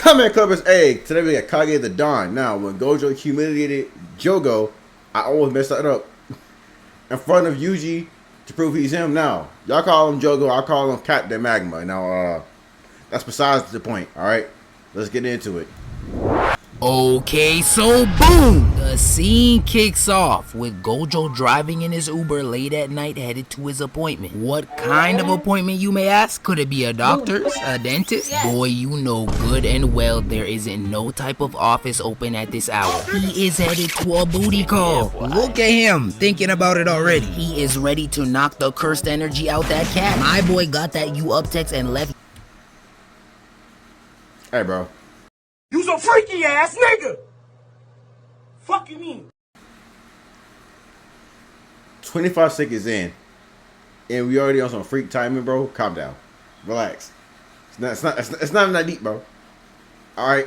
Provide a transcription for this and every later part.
Comment Clippers, hey, today we got Kage the Dawn. Now, when Gojo humiliated Jogo, I always mess that up in front of Yuji to prove he's him. Now, y'all call him Jogo, I call him Captain Magma. Now, that's besides the point, alright? Let's get into it. Okay, so boom! The scene kicks off with Gojo driving in his Uber late at night headed to his appointment. What kind of appointment, you may ask? Could it be a doctor's? A dentist? Boy, you know good and well there isn't no type of office open at this hour. He is headed to a booty call. Look at him, thinking about it already. He is ready to knock the cursed energy out that cat. My boy got that you up text and left. Hey, bro. You's a freaky ass nigga! Fuck you mean? 25 seconds in, and we already on some freak timing, bro. Calm down. Relax. It's not that deep, bro. Alright.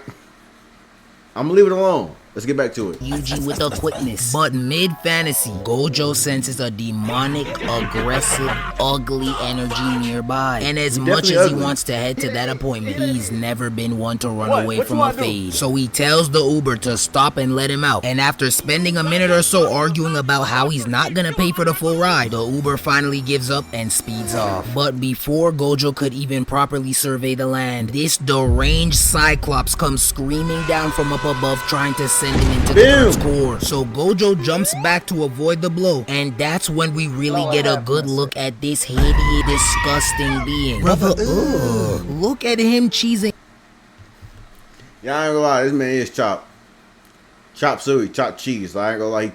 I'm gonna leave it alone. Let's get back to it. Yuji with a quickness. But mid-fantasy, Gojo senses a demonic, aggressive, ugly energy nearby. And as much as he wants to head to that appointment, he's never been one to run away from a fade. So he tells the Uber to stop and let him out. And after spending a minute or so arguing about how he's not gonna pay for the full ride, the Uber finally gives up and speeds off. But before Gojo could even properly survey the land, this deranged Cyclops comes screaming down from up above trying to send him into the Earth's core. So Gojo jumps back to avoid the blow, and that's when we really get a good look at this hideous, disgusting being. Brother, look at him cheesing. Yeah, I ain't gonna lie, this man is chop suey, chop cheese. I ain't gonna lie,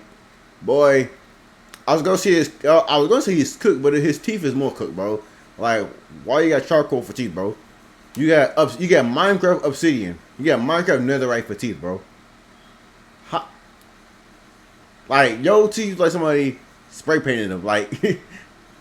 boy. I was gonna say he's cooked, but his teeth is more cooked, bro. Like, why you got charcoal for teeth, bro? You got Minecraft obsidian. You got Minecraft netherite for teeth, bro. Like, yo, teeth like somebody spray painted them. Like,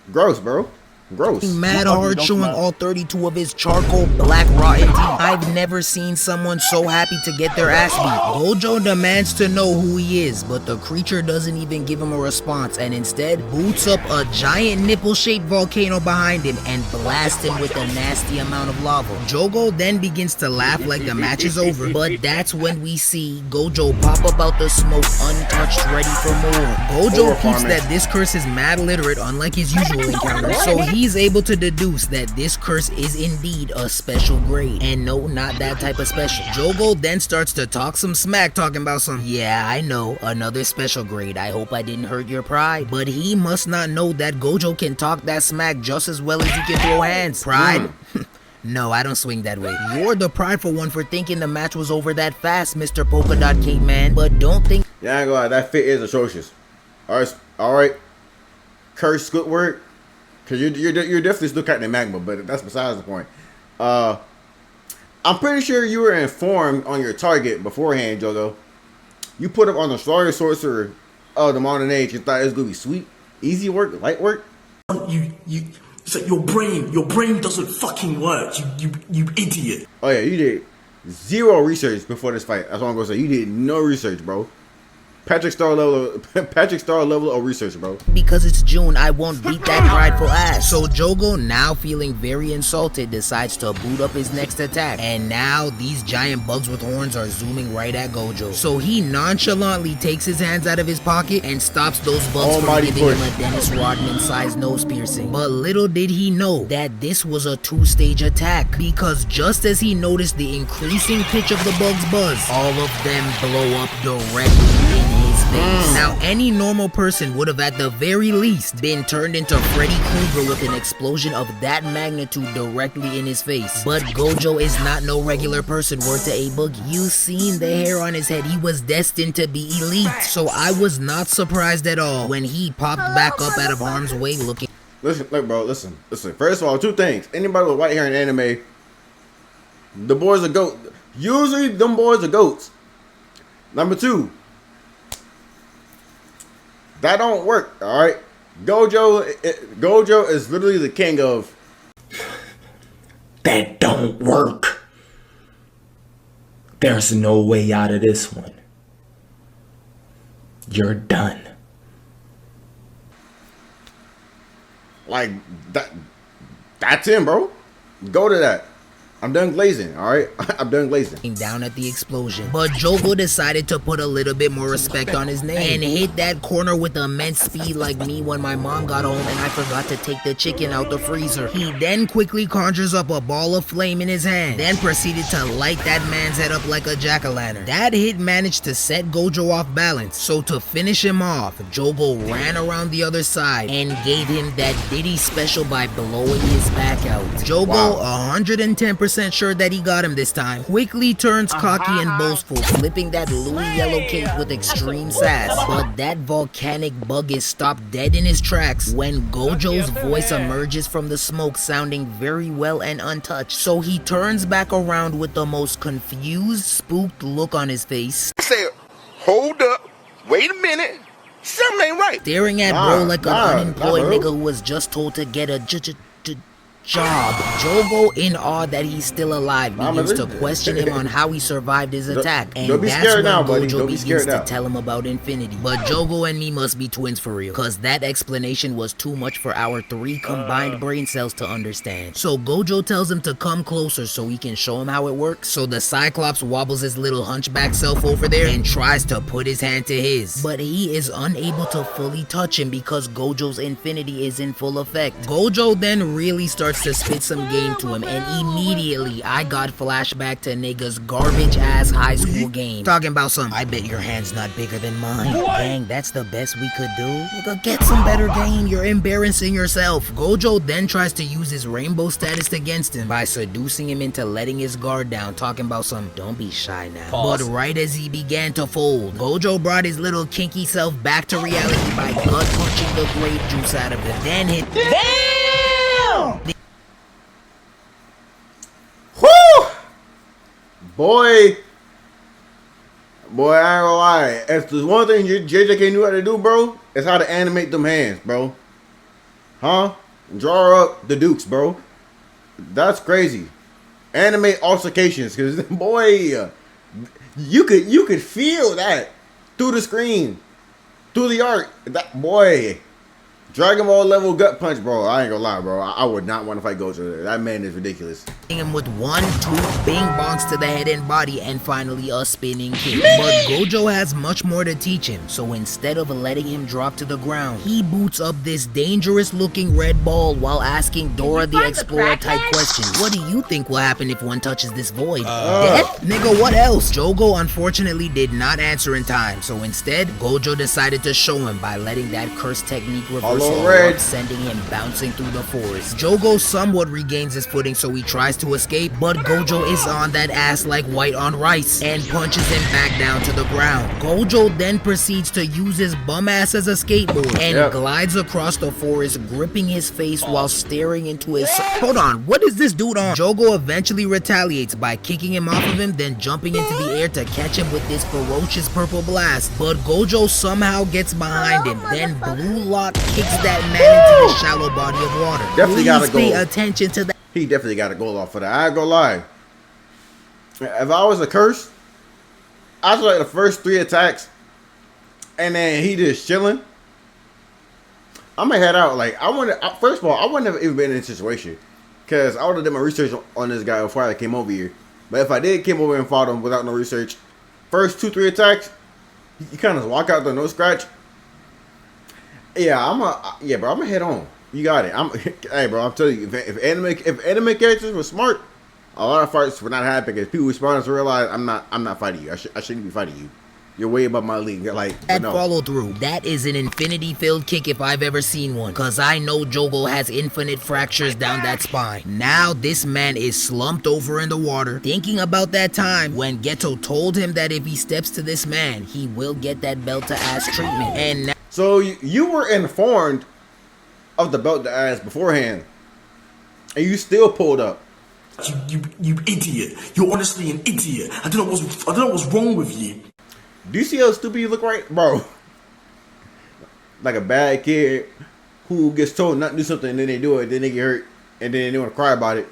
gross, bro. Gross. Mad hard showing all 32 of his charcoal black rotten teeth. I've never seen someone so happy to get their ass beat. Gojo demands to know who he is, but the creature doesn't even give him a response and instead boots up a giant nipple-shaped volcano behind him and blasts him with a nasty amount of lava. Jogo then begins to laugh like the match is over, but that's when we see Gojo pop up out the smoke untouched, ready for more. Gojo peeps that this curse is mad literate, unlike his usual encounters, so he's able to deduce that this curse is indeed a special grade. And no, not that type of special. Jogo then starts to talk some smack, talking about some, yeah, I know, another special grade. I hope I didn't hurt your pride. But he must not know that Gojo can talk that smack just as well as he can throw hands. Pride? No, I don't swing that way. You're the prideful one for thinking the match was over that fast, Mr. Polka Dot Cape Man. But don't think. Yeah, I ain't gonna lie, that fit is atrocious. Alright. Curse Squidward. Cause you're definitely still Captain Magma, but that's besides the point. I'm pretty sure you were informed on your target beforehand, Jogo. You put up on the strongest sorcerer of the modern age. You thought it was gonna be sweet, easy work, light work. It's like your brain doesn't fucking work. You idiot. Oh yeah, you did zero research before this fight. That's what I'm gonna say. You did no research, bro. Patrick Star level of research, bro. Because it's June, I won't beat that prideful ass. So Jogo, now feeling very insulted, decides to boot up his next attack. And now these giant bugs with horns are zooming right at Gojo. So he nonchalantly takes his hands out of his pocket and stops those bugs from giving him a Dennis Rodman-sized nose piercing. But little did he know that this was a two-stage attack. Because just as he noticed the increasing pitch of the bug's buzz, all of them blow up directly in his face. Now, any normal person would have at the very least been turned into Freddy Krueger with an explosion of that magnitude directly in his face. But Gojo is not no regular person, word to A Boogie. You seen the hair on his head, he was destined to be elite. So I was not surprised at all when he popped back up out of harm's way looking. Listen, look, bro, listen. First of all, two things. Anybody with white hair in anime, the boys are goats. Usually, them boys are goats. Number two, that don't work, all right? Gojo is literally the king of. That don't work. There's no way out of this one. You're done. Like, that's him, bro. Go to that. I'm done glazing, alright? I'm done glazing. Down at the explosion. But Jogo decided to put a little bit more respect on his name and hit that corner with immense speed like me when my mom got home and I forgot to take the chicken out the freezer. He then quickly conjures up a ball of flame in his hand, then proceeded to light that man's head up like a jack-o'-lantern. That hit managed to set Gojo off balance, so to finish him off, Jogo ran around the other side and gave him that Diddy special by blowing his back out. Jogo, 110% sure that he got him this time, quickly turns cocky and boastful, flipping that Louis yellow cake with extreme sass. But that volcanic bug is stopped dead in his tracks when Gojo's voice emerges from the smoke sounding very well and untouched. So he turns back around with the most confused, spooked look on his face. Say, hold up, wait a minute, something ain't right. Staring at bro like an unemployed nigga who was just told to get a job. Jogo, in awe that he's still alive, begins to question him on how he survived his attack, and that's when Gojo begins to tell him about infinity. But Jogo and me must be twins for real, cause that explanation was too much for our 3 combined brain cells to understand. So Gojo tells him to come closer so he can show him how it works. So the Cyclops wobbles his little hunchback self over there and tries to put his hand to his, but he is unable to fully touch him because Gojo's infinity is in full effect. Gojo then really starts to spit some game to him, and immediately I got flashback to nigga's garbage ass high school game. Talking about some, I bet your hand's not bigger than mine. Dang, that's the best we could do? Nigga, get some better game, you're embarrassing yourself. Gojo then tries to use his rainbow status against him by seducing him into letting his guard down, talking about some, don't be shy now. But right as he began to fold, Gojo brought his little kinky self back to reality by gut punching the grape juice out of him, then hit Boy, I ain't gonna lie. If there's one thing JJK knew how to do, bro, it's how to animate them hands, bro. Huh? Draw up the dukes, bro. That's crazy. Animate altercations, cause boy, you could feel that through the screen, through the art. That boy. Dragon Ball level gut punch, bro. I ain't gonna lie, bro. I would not want to fight Gojo. That man is ridiculous. Him with 1, 2 bing bongs to the head and body, and finally a spinning kick. But Gojo has much more to teach him, so instead of letting him drop to the ground, he boots up this dangerous looking red ball while asking Dora the Explorer type questions. What do you think will happen if one touches this void? Death? Nigga, what else? Jogo unfortunately did not answer in time, so instead, Gojo decided to show him by letting that curse technique reverse red, sending him bouncing through the forest. Jogo somewhat regains his footing, so he tries to escape, but Gojo is on that ass like white on rice and punches him back down to the ground. Gojo then proceeds to use his bum ass as a skateboard and glides across the forest, gripping his face while staring into his Hold on, what is this dude on? Jogo eventually retaliates by kicking him off of him, then jumping into the air to catch him with this ferocious purple blast, but Gojo somehow gets behind him, then Blue Lock kicks that man into the shallow body of water. Definitely gotta go. Pay attention to that. He definitely got a goal off for that. I ain't gonna lie. If I was a curse, I was like the first 3 attacks, and then he just chilling. I'm gonna head out. Like first of all, I wouldn't have even been in this situation, cause I would have done my research on this guy before I came over here. But if I did came over and fought him without no research, first 2-3 attacks, you kind of walk out there no scratch. Yeah, bro. I'm gonna head on. You got it. Hey, bro. I'm telling you, if anime characters were smart, a lot of fights would not happen because people responded to realize I'm not fighting you. I shouldn't be fighting you. You're way above my league. You're like that follow through. That is an infinity filled kick if I've ever seen one. Cause I know Jogo has infinite fractures down that spine. Now this man is slumped over in the water, thinking about that time when Geto told him that if he steps to this man, he will get that belt to ass treatment. And now so you were informed of the belt to ass beforehand, and you still pulled up. You idiot! You're honestly an idiot. I don't know what's wrong with you. Do you see how stupid you look, right, bro? Like a bad kid who gets told not to do something and then they do it, then they get hurt, and then they want to cry about it.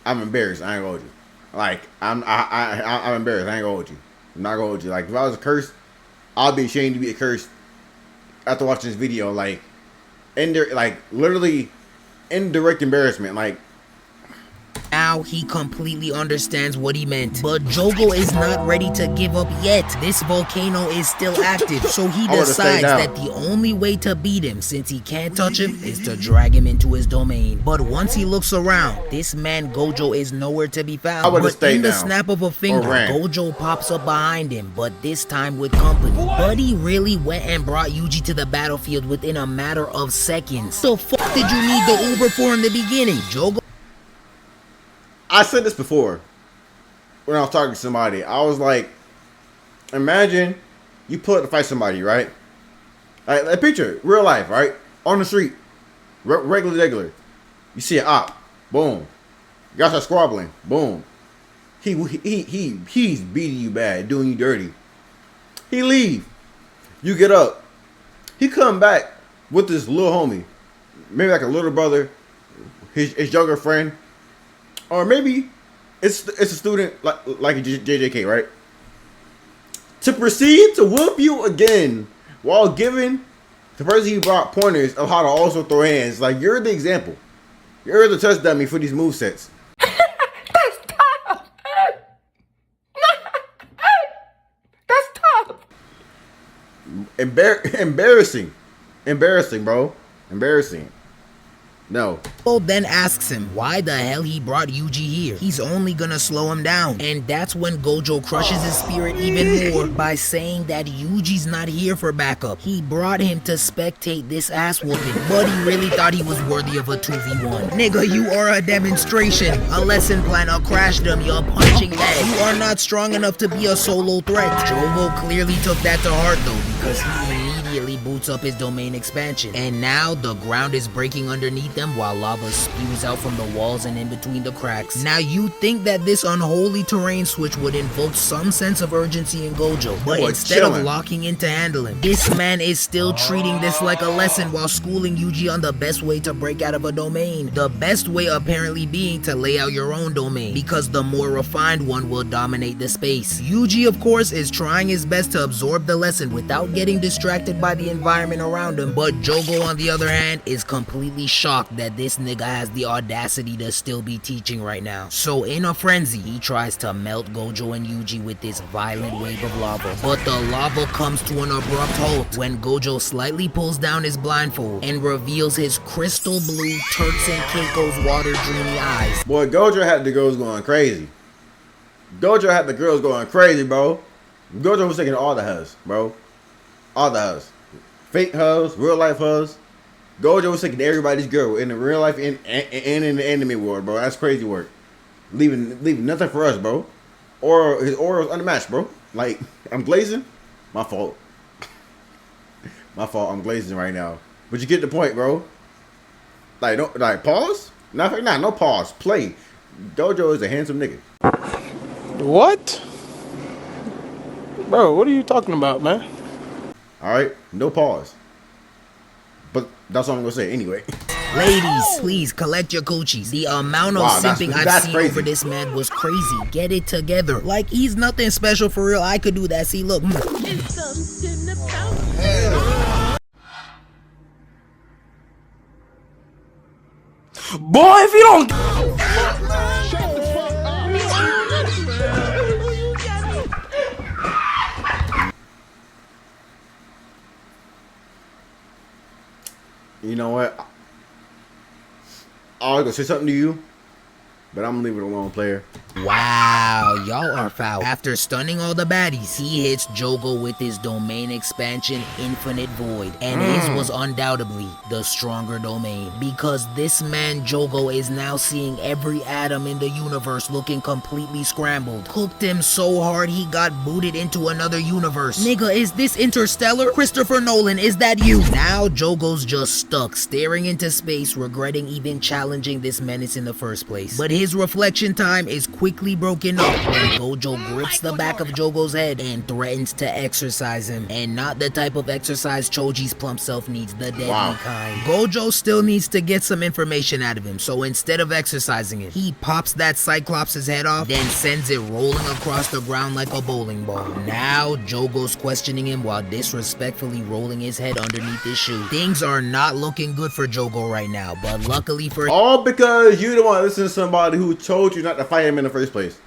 I'm embarrassed. I ain't gonna hold you. Like I'm embarrassed. I ain't gonna hold you. I'm not gonna hold you. Like if I was a curse, I'll be ashamed to be a curse after watching this video. Like literally indirect embarrassment. Like Now he completely understands what he meant. But Jogo is not ready to give up yet. This volcano is still active, so he decides that the only way to beat him, since he can't touch him, is to drag him into his domain. But once he looks around, this man Gojo is nowhere to be found. But in the snap of a finger, Gojo pops up behind him, but this time with company. Buddy really went and brought Yuji to the battlefield within a matter of seconds. The fuck did you need the Uber for in the beginning, Jogo? I said this before when I was talking to somebody. I was like, imagine you pull up to fight somebody, right? Like picture, real life, right? On the street, regular. You see an op, boom. You guys start squabbling, boom. He's beating you bad, doing you dirty. He leave. You get up. He come back with this little homie, maybe like a little brother, his younger friend, or maybe it's a student like JJK, right? To proceed to whoop you again while giving the person he brought pointers of how to also throw hands. Like, you're the example. You're the test dummy for these movesets. That's tough. That's tough. Embarrassing, bro. Embarrassing. No. Then asks him why the hell he brought Yuji here. He's only gonna slow him down. And that's when Gojo crushes his spirit even more by saying that Yuji's not here for backup. He brought him to spectate this ass whooping, but he really thought he was worthy of a 2v1. Nigga, you are a demonstration, a lesson plan, a crash dummy, a punching bag. You are not strong enough to be a solo threat. Jogo clearly took that to heart though, because he immediately boots up his domain expansion. And now the ground is breaking underneath them while lava spews out from the walls and in between the cracks. Now you think that this unholy terrain switch would invoke some sense of urgency in Gojo, but instead of locking in to handle him, this man is still treating this like a lesson while schooling Yuji on the best way to break out of a domain. The best way apparently being to lay out your own domain, because the more refined one will dominate the space. Yuji, of course, is trying his best to absorb the lesson without getting distracted by the environment around him, but Jogo, on the other hand, is completely shocked that this nigga has the audacity to still be teaching right now. So in a frenzy, he tries to melt Gojo and Yuji with this violent wave of lava, but the lava comes to an abrupt halt when Gojo slightly pulls down his blindfold and reveals his crystal blue Turks and Caicos water dreamy eyes. Boy, Gojo had the girls going crazy. Gojo had the girls going crazy, bro. Gojo was taking all the hugs, bro. All the hugs. Fake hugs, real life hugs. Gojo was taking everybody's girl in the real life and in the anime world, bro. That's crazy work. Leaving nothing for us, bro. Or his aura was unmatched, bro. Like, I'm glazing. My fault. My fault. I'm glazing right now. But you get the point, bro. Like, pause. No pause. Play. Gojo is a handsome nigga. What? Bro, what are you talking about, man? All right, no pause. But that's all I'm gonna say anyway. Ladies, please collect your coochies. The amount of simping I've seen over this man was crazy. Get it together. Like, he's nothing special for real. I could do that. See, look. Boy, if you don't... You know what? I was gonna say something to you, but I'm gonna leave it alone, player. Wow, y'all are foul. After stunning all the baddies, he hits Jogo with his domain expansion Infinite Void, and his was undoubtedly the stronger domain, because this man Jogo is now seeing every atom in the universe looking completely scrambled. Cooked him so hard he got booted into another universe. Nigga, is this Interstellar? Christopher Nolan, is that you? Now Jogo's just stuck, staring into space, regretting even challenging this menace in the first place. But his reflection time is quick quickly broken up when Gojo grips the back of Jogo's head and threatens to exorcise him. And not the type of exercise Choji's plump self needs, the deadly kind. Gojo still needs to get some information out of him, so instead of exercising it, he pops that Cyclops' head off, then sends it rolling across the ground like a bowling ball. Now Jogo's questioning him while disrespectfully rolling his head underneath his shoe. Things are not looking good for Jogo right now, but luckily for all because you don't want to listen to somebody who told you not to fight him in the first place.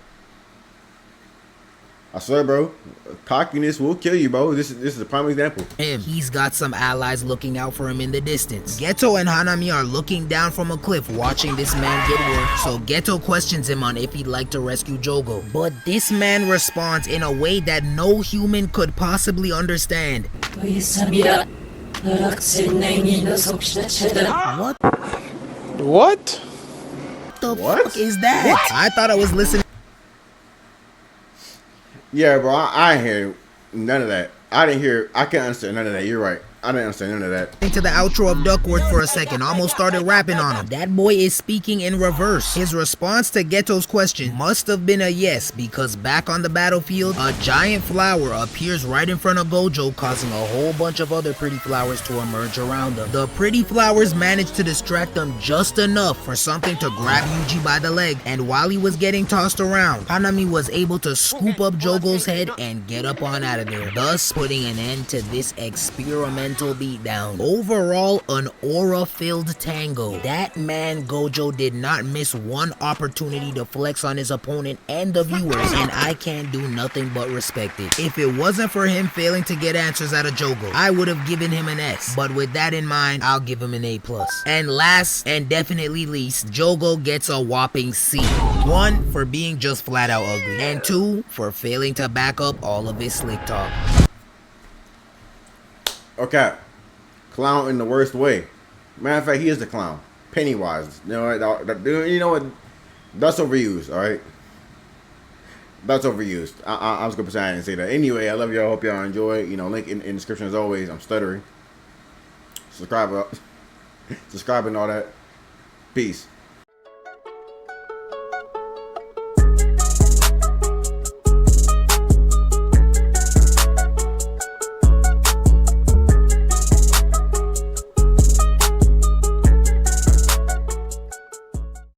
I swear, bro, cockiness will kill you, bro. This is a prime example. He's got some allies looking out for him in the distance. Geto and Hanami are looking down from a cliff watching this man get work, so Geto questions him on if he'd like to rescue Jogo. But this man responds in a way that no human could possibly understand. What? The fuck is that? What? I thought I was listening. Yeah, bro, I ain't hear none of that. I can't understand none of that. You're right. I didn't understand none of that. Into the outro of Duckworth for a second, almost started rapping on him. That boy is speaking in reverse. His response to Geto's question must have been a yes, because back on the battlefield, a giant flower appears right in front of Gojo, causing a whole bunch of other pretty flowers to emerge around them. The pretty flowers managed to distract them just enough for something to grab Yuji by the leg, and while he was getting tossed around, Hanami was able to scoop up Jogo's head and get up on out of there, thus putting an end to this experimental beatdown. Overall, an aura-filled tango. That man Gojo did not miss one opportunity to flex on his opponent and the viewers, and I can't do nothing but respect it. If it wasn't for him failing to get answers out of Jogo, I would have given him an S, but with that in mind, I'll give him an A+. And last, and definitely least, Jogo gets a whopping C. 1, for being just flat out ugly, and 2, for failing to back up all of his slick talk. Okay, clown in the worst way. Matter of fact, he is the clown. Pennywise. You know what? That's overused. All right. That's overused. I was gonna pretend I didn't say that. Anyway, I love y'all. Hope y'all enjoy. You know, link in the description as always. I'm stuttering. Subscribe and all that. Peace.